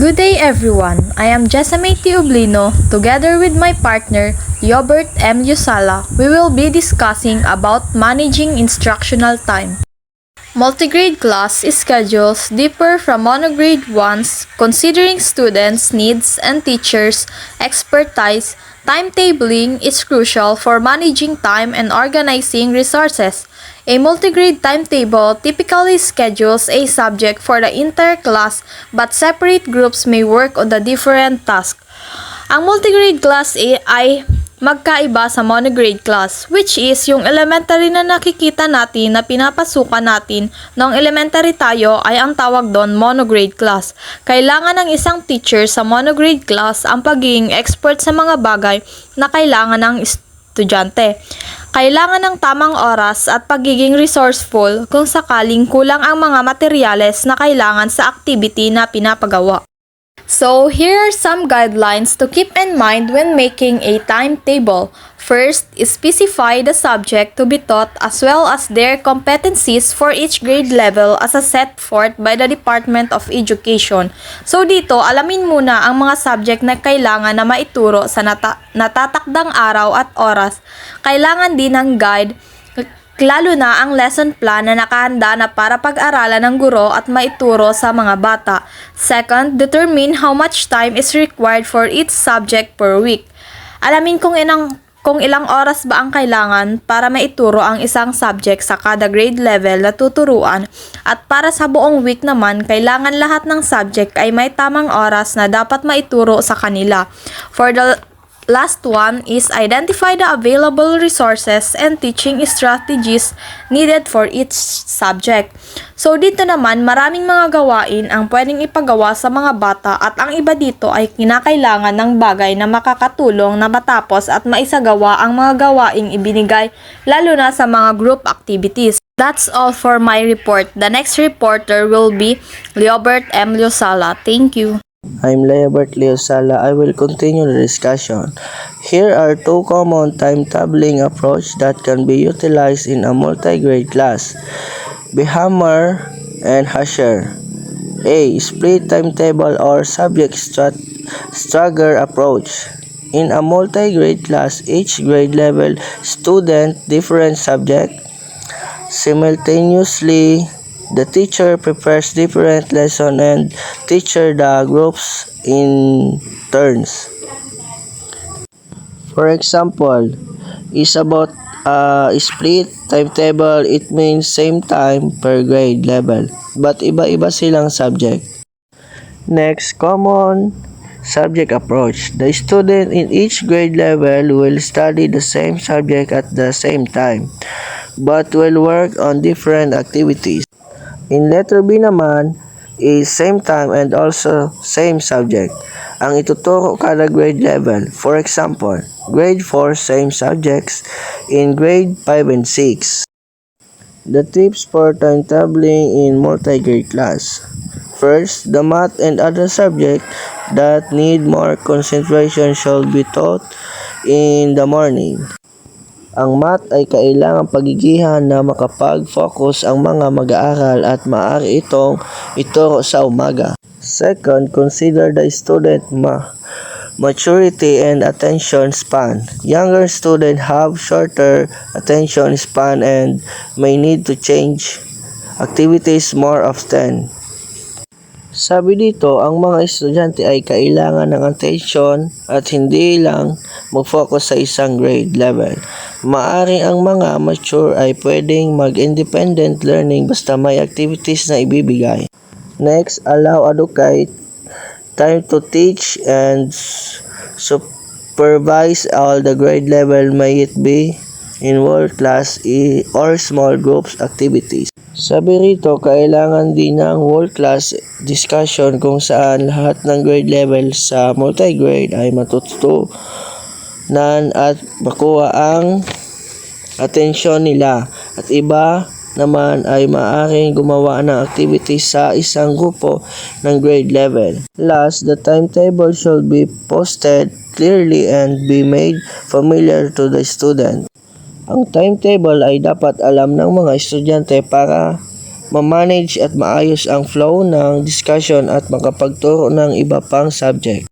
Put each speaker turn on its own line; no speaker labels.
Good day everyone. I am Jessamine Oblino. Together with my partner, Yobert M. Yusala, we will be discussing about managing instructional time. Multigrade class schedules differ from monograde ones considering students' needs and teachers' expertise. Timetabling is crucial for managing time and organizing resources. A multigrade timetable typically schedules a subject for the entire class, but separate groups may work on the different tasks. Ang multigrade class ay magkaiba sa monograde class, which is yung elementary na nakikita natin na pinapasukan natin nung elementary tayo ay ang tawag doon monograde class. Kailangan ng isang teacher sa monograde class ang pagiging expert sa mga bagay na kailangan ng estudyante. Kailangan ng tamang oras at pagiging resourceful kung sakaling kulang ang mga materyales na kailangan sa activity na pinapagawa. So, here are some guidelines to keep in mind when making a timetable. First, specify the subject to be taught as well as their competencies for each grade level as set forth by the Department of Education. So, dito, alamin muna ang mga subject na kailangan na maituro sa natatakdang araw at oras. Kailangan din ng guide, lalo na ang lesson plan na nakahanda na para pag-aralan ng guro at maituro sa mga bata. Second, determine how much time is required for each subject per week. Alamin kung ilang oras ba ang kailangan para maituro ang isang subject sa kada grade level na tuturuan, at para sa buong week naman, kailangan lahat ng subject ay may tamang oras na dapat maituro sa kanila. For the last one is identify the available resources and teaching strategies needed for each subject. So dito naman, maraming mga gawain ang pwedeng ipagawa sa mga bata at ang iba dito ay kinakailangan ng bagay na makakatulong na matapos at maisagawa ang mga gawaing ibinigay, lalo na sa mga group activities. That's all for my report. The next reporter will be Leobert M. Liosala. Thank you.
I'm Leobert Liosala. I will continue the discussion. Here are two common timetabling approaches that can be utilized in a multi-grade class. Behammer and Hasher. A. Split timetable or subject stagger approach. In a multi-grade class, each grade level student different subject simultaneously. The teacher prepares different lesson and teacher the groups in turns. For example, is about split timetable. It means same time per grade level, but iba-iba silang subject. Next, common subject approach. The student in each grade level will study the same subject at the same time, but will work on different activities. In letter B naman is same time and also same subject ang ituturo kada grade level. For example, grade 4 same subjects in grade 5 and 6. The tips for timetabling in multi-grade class. First, the math and other subjects that need more concentration should be taught in the morning. Ang math ay kailangang pagigihan na makapag-focus ang mga mag-aaral at maaari itong ituro sa umaga. Second, consider the student maturity and attention span. Younger students have shorter attention span and may need to change activities more often. Sabi dito, ang mga estudyante ay kailangan ng attention at hindi lang mag-focus sa isang grade level. Maaring ang mga mature ay pwedeng mag-independent learning basta may activities na ibibigay. Next, allow educate time to teach and supervise all the grade level, may it be in world class or small groups activities. Sabi rito, kailangan din ng world class discussion kung saan lahat ng grade level sa multi-grade ay matutunan at makuha ang atensyon nila, at iba naman ay maaaring gumawa ng activities sa isang grupo ng grade level. Last, the timetable should be posted clearly and be made familiar to the student. Ang timetable ay dapat alam ng mga estudyante para ma-manage at maayos ang flow ng discussion at makapagturo ng iba pang subject.